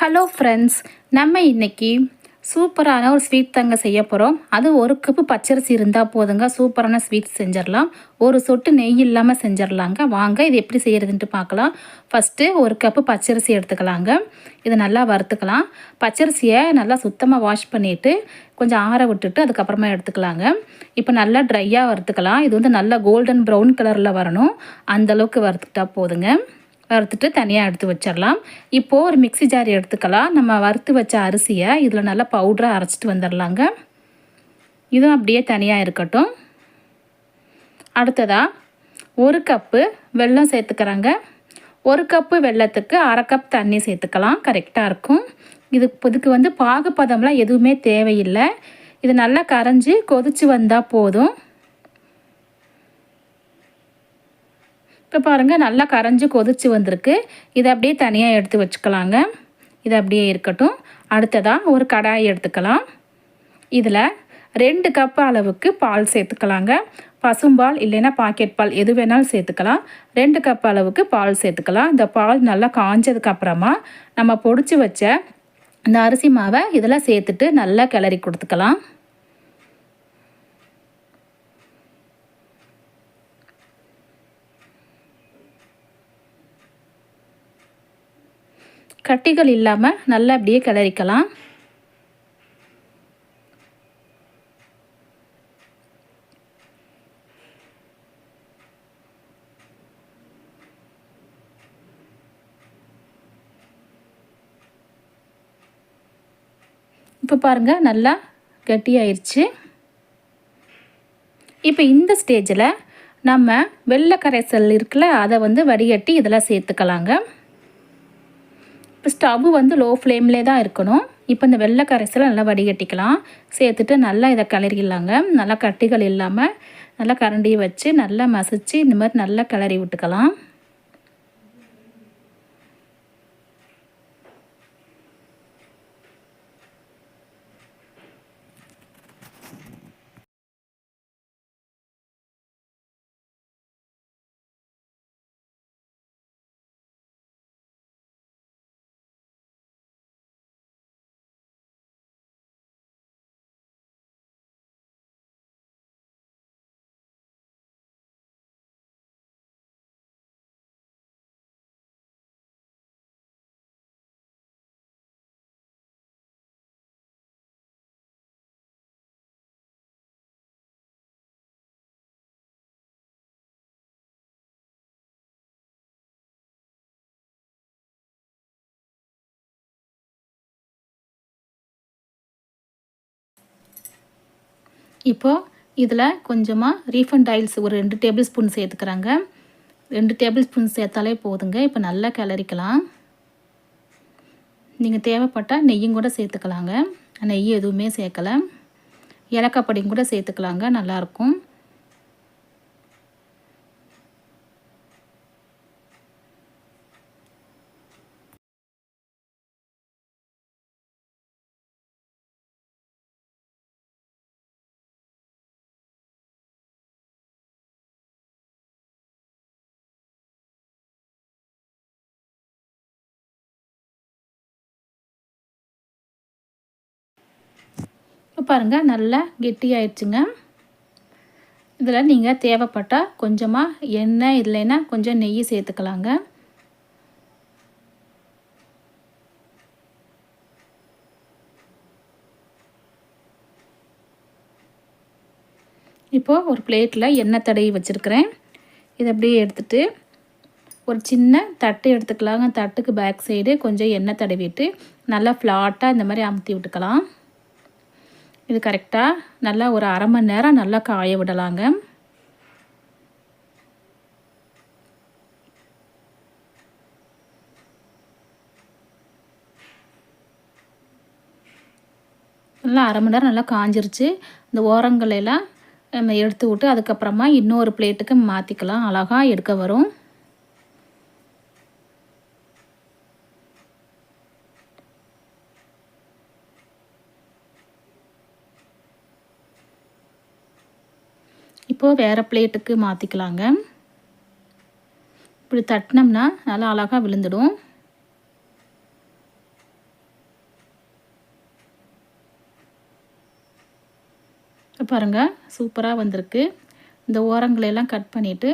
Hello friends, நம்ம இன்னைக்கு சூப்பரான ஒரு ஸ்வீட் தாங்க செய்ய போகிறோம். அது ஒரு கப்பு பச்சரிசி இருந்தால் போதுங்க, சூப்பரான ஸ்வீட் செஞ்சிடலாம். ஒரு சொட்டு நெய் இல்லாமல் செஞ்சிடலாங்க. வாங்க இது எப்படி செய்கிறதுன்ட்டு பார்க்கலாம். ஃபஸ்ட்டு ஒரு கப்பு பச்சரிசி எடுத்துக்கலாங்க. இதை நல்லா வறுத்துக்கலாம். பச்சரிசியை நல்லா சுத்தமாக வாஷ் பண்ணிவிட்டு கொஞ்சம் ஆற விட்டுட்டு அதுக்கப்புறமா எடுத்துக்கலாங்க. இப்போ நல்லா ட்ரையாக வறுத்துக்கலாம். இது வந்து நல்லா கோல்டன் ப்ரௌன் கலரில் வரணும். அந்தளவுக்கு வறுத்துக்கிட்டா போதுங்க. வறுத்துட்டு தனியாக எடுத்து வச்சிடலாம். இப்போது ஒரு மிக்ஸி ஜார் எடுத்துக்கலாம். நம்ம வறுத்து வச்ச அரிசியை இதில் நல்லா பவுடராக அரைச்சிட்டு வந்துடலாங்க. இதுவும் அப்படியே தனியாக இருக்கட்டும். அடுத்ததாக ஒரு கப்பு வெல்லம் சேர்த்துக்கிறேங்க. ஒரு கப்பு வெல்லத்துக்கு அரை கப் தண்ணி சேர்த்துக்கலாம், கரெக்டாக இருக்கும். இதுக்கு வந்து பாகுபதம்லாம் எதுவுமே தேவையில்லை. இது நல்லா கரைஞ்சி கொதித்து வந்தால் போதும். இப்போ பாருங்கள், நல்லா கரைஞ்சி கொதிச்சு வந்திருக்கு. இதை அப்படியே தனியாக எடுத்து வச்சுக்கலாங்க. இது அப்படியே இருக்கட்டும். அடுத்ததாக ஒரு கடாய் எடுத்துக்கலாம். இதில் 2 கப் அளவுக்கு பால் சேர்த்துக்கலாங்க. பசும்பால் இல்லைன்னா பாக்கெட் பால் எது வேணாலும் சேர்த்துக்கலாம். 2 கப் அளவுக்கு பால் சேர்த்துக்கலாம். இந்த பால் நல்லா காஞ்சதுக்கப்புறமா நம்ம பொடிச்சு வச்ச இந்த அரிசி மாவை இதில் சேர்த்துட்டு நல்லா கிளறி கொடுத்துக்கலாம். கட்டிகள் இல்லாமல் நல்லா அப்படியே கிளறிக்கலாம். இப்போ பாருங்கள், நல்லா கட்டியாயிருச்சு. இப்போ இந்த ஸ்டேஜில் நம்ம வெள்ளை கரைசல் இருக்குல்ல, அதை வந்து வடிகட்டி இதில் சேர்த்துக்கலாங்க. இப்போ ஸ்டவ் வந்து லோ ஃப்ளேம்லே தான் இருக்கணும். இப்போ இந்த வெள்ளை கரைசலை நல்லா வடிகட்டிக்கலாம். சேர்த்துட்டு நல்லா இதை கிளறிடலாங்க. நல்லா கட்டிகள் இல்லாமல் நல்லா கரண்டியை வச்சு நல்லா மசிச்சு இந்த மாதிரி நல்லா கிளறி விட்டுக்கலாம். இப்போது இதில் கொஞ்சமாக ரீஃபண்ட் ஆயில்ஸ் ஒரு 2 டேபிள் ஸ்பூன் சேர்த்துக்கிறாங்க. 2 டேபிள் ஸ்பூன் சேர்த்தாலே போதுங்க. இப்போ நல்லா கிளறிக்கலாம். நீங்கள் தேவைப்பட்டால் நெய்யும் கூட சேர்த்துக்கலாங்க. நெய் எதுவுமே சேர்க்கலை. ஏலக்காய் பொடியும் கூட சேர்த்துக்கலாங்க, நல்லாயிருக்கும். இப்போ பாருங்கள், நல்லா கெட்டியாயிடுச்சுங்க. இதில் நீங்கள் தேவைப்பட்டால் கொஞ்சமாக எண்ணெய் இல்லைன்னா கொஞ்சம் நெய் சேர்த்துக்கலாங்க. இப்போது ஒரு பிளேட்டில் எண்ணெய் தடவி வச்சுருக்கிறேன். இதை அப்படியே எடுத்துகிட்டு ஒரு சின்ன தட்டு எடுத்துக்கலாங்க. தட்டுக்கு பேக் சைடு கொஞ்சம் எண்ணெய் தடவிட்டு நல்லா ஃப்ளாட்டாக இந்த மாதிரி அமுத்தி விட்டுக்கலாம். இது கரெக்டாக நல்லா ஒரு அரை மணி நேரம் நல்லா காய விடலாங்க. நல்லா அரை மணி நேரம் நல்லா காஞ்சிருச்சு. இந்த ஓரங்களெல்லாம் நம்ம எடுத்து விட்டு அதுக்கப்புறமா இன்னொரு பிளேட்டுக்கு மாற்றிக்கலாம். அழகாக எடுக்க வரும். இப்போது வேறு பிளேட்டுக்கு மாற்றிக்கலாங்க. இப்படி தட்டினோம்னா நல்லா அழகாக விழுந்துடும். பாருங்கள் சூப்பராக வந்திருக்கு. இந்த ஓரங்களெல்லாம் கட் பண்ணிவிட்டு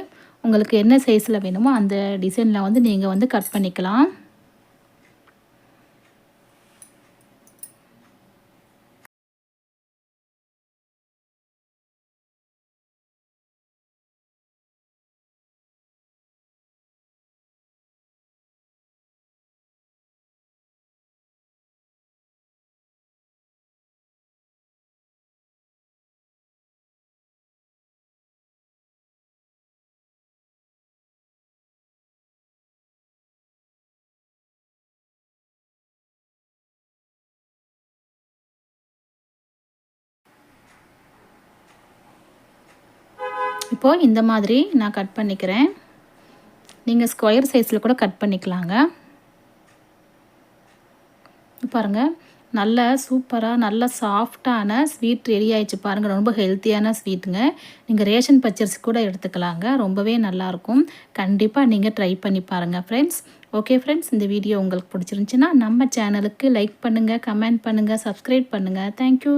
உங்களுக்கு என்ன சைஸில் வேணுமோ அந்த டிசைனில் வந்து நீங்கள் வந்து கட் பண்ணிக்கலாம். இப்போது இந்த மாதிரி நான் கட் பண்ணிக்கிறேன். நீங்கள் ஸ்கொயர் சைஸில் கூட கட் பண்ணிக்கலாங்க. பாருங்கள் நல்ல சூப்பராக நல்ல சாஃப்டான ஸ்வீட் ரெடி ஆயிடுச்சு பாருங்கள். ரொம்ப ஹெல்த்தியான ஸ்வீட்டுங்க. நீங்கள் ரேஷன் பச்சரிசி கூட எடுத்துக்கலாங்க. ரொம்பவே நல்லாயிருக்கும். கண்டிப்பாக நீங்கள் ட்ரை பண்ணி பாருங்கள் ஃப்ரெண்ட்ஸ். ஓகே ஃப்ரெண்ட்ஸ், இந்த வீடியோ உங்களுக்கு பிடிச்சிருந்துச்சின்னா நம்ம சேனலுக்கு லைக் பண்ணுங்கள், கமெண்ட் பண்ணுங்கள், சப்ஸ்கிரைப் பண்ணுங்கள். தேங்க்யூ.